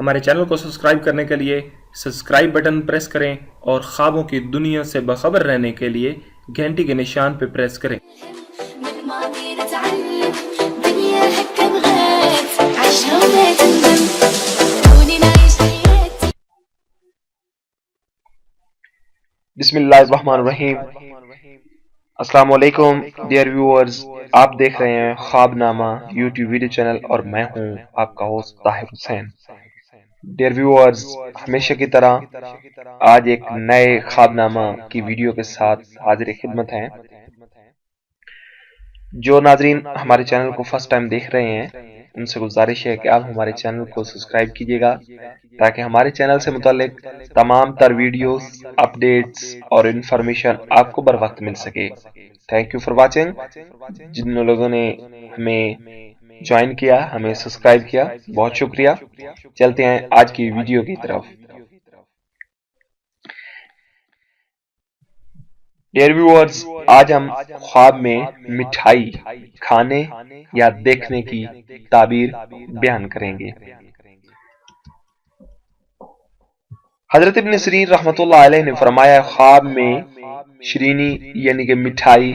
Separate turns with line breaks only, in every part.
ہمارے چینل کو سبسکرائب کرنے کے لیے سبسکرائب بٹن پریس کریں اور خوابوں کی دنیا سے باخبر رہنے کے لیے گھنٹی کے نشان پہ پریس کریں۔
من ماضي نتعلم دنيا هكا بغات عيشها ولا تندم خلوني نعيش حياتي.
بسم اللہ الرحمن الرحیم۔ السلام علیکم ڈیئر ویورز، آپ دیکھ رہے ہیں خواب نامہ یوٹیوب ویڈیو چینل اور میں ہوں آپ کا ہوسٹ طاہر حسین۔ ڈیئر ویورز، ہمیشہ کی طرح آج ایک نئے خواب نامہ کی ویڈیو کے ساتھ حاضر خدمت ہیں۔ جو ناظرین ہمارے چینل کو فرسٹ ٹائم دیکھ رہے ہیں ان سے گزارش ہے کہ آپ ہمارے چینل کو سبسکرائب کیجیے گا تاکہ ہمارے چینل سے متعلق تمام تر ویڈیوز، اپڈیٹس اور انفارمیشن آپ کو بر وقت مل سکے۔ Thank you for watching. جن لوگوں نے ہمیں جوائن کیا، ہمیں سبسکرائب کیا، بہت شکریہ۔ چلتے ہیں آج کی ویڈیو کی طرف۔ ڈیئر ویورز، آج ہم خواب میں مٹھائی کھانے یا دیکھنے کی تعبیر بیان کریں گے۔ حضرت ابن سیرین رحمۃ اللہ علیہ نے فرمایا، خواب میں شرینی یعنی کہ مٹھائی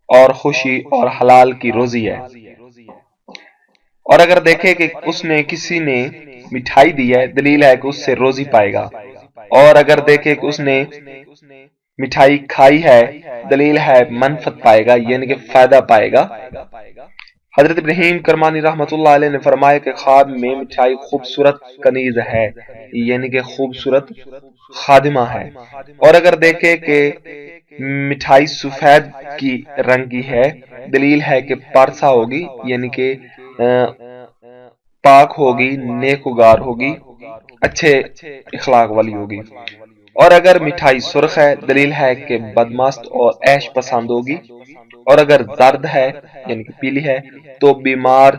اور خوشی اور حلال کی روزی ہے، اور اگر دیکھے کہ اس نے کسی نے مٹھائی دی ہے دلیل ہے کہ اس سے روزی پائے گا، اور اگر دیکھے کہ اس نے مٹھائی کھائی ہے دلیل ہے منفعت پائے گا یعنی کہ فائدہ پائے گا۔ حضرت ابراہیم کرمانی رحمۃ اللہ علیہ نے فرمایا کہ خواب میں مٹھائی خوبصورت کنیز ہے یعنی کہ خوبصورت خادمہ ہے، اور اگر دیکھے کہ مٹھائی سفید کی رنگ کی ہے دلیل ہے کہ پارسا ہوگی یعنی کہ پاک ہوگی، نیکوگار ہوگی، اچھے اخلاق والی ہوگی، اور اگر مٹھائی سرخ ہے دلیل ہے کہ بدمست اور عیش پسند ہوگی، اور اگر زرد ہے یعنی کہ پیلی ہے تو بیمار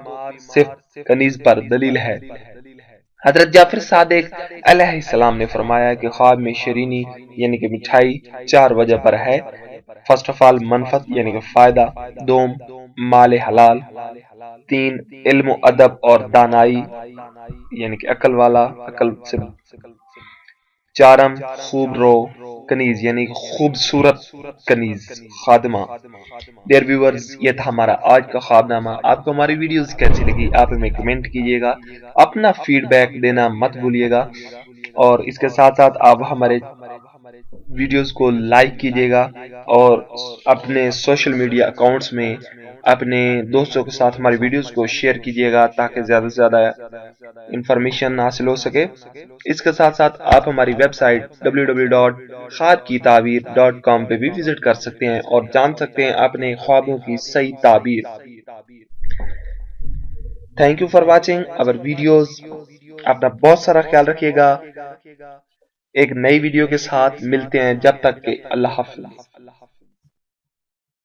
صفت کنیز پر دلیل ہے۔ حضرت جعفر صادق علیہ السلام نے فرمایا کہ خواب میں شرینی یعنی کہ مٹھائی 4 وجہ پر ہے۔ فرسٹ آف آل منفعت یعنی کہ فائدہ، دوم مال حلال، 3 علم و ادب اور دانائی یعنی کہ عقل والا، عقل سے، 4 خوب رو کنیز یعنی خوبصورت کنیز خادمہ۔ ڈیئر ویورز، یہ تھا ہمارا آج کا خواب نامہ۔ آپ کو ہماری ویڈیوز کیسی لگی آپ ہمیں کمنٹ کیجیے گا، اپنا فیڈ بیک دینا مت بھولیے گا، اور اس کے ساتھ ساتھ آپ ہمارے ویڈیوز کو لائک کیجیے گا اور اپنے سوشل میڈیا اکاؤنٹس میں اپنے دوستوں کے ساتھ ہماری ویڈیوز کو شیئر کیجیے گا تاکہ زیادہ سے زیادہ انفارمیشن حاصل ہو سکے۔ اس کے ساتھ ساتھ آپ ہماری ویب سائٹ www.خوابکیتعبیر.com پہ بھی وزٹ کر سکتے ہیں اور جان سکتے ہیں اپنے خوابوں کی صحیح تعبیر۔ تھینک یو فار واچنگ اور ویڈیوز۔ اپنا بہت سارا خیال رکھیے گا۔ ایک نئی ویڈیو کے ساتھ ملتے ہیں، جب تک کہ اللہ حافظ۔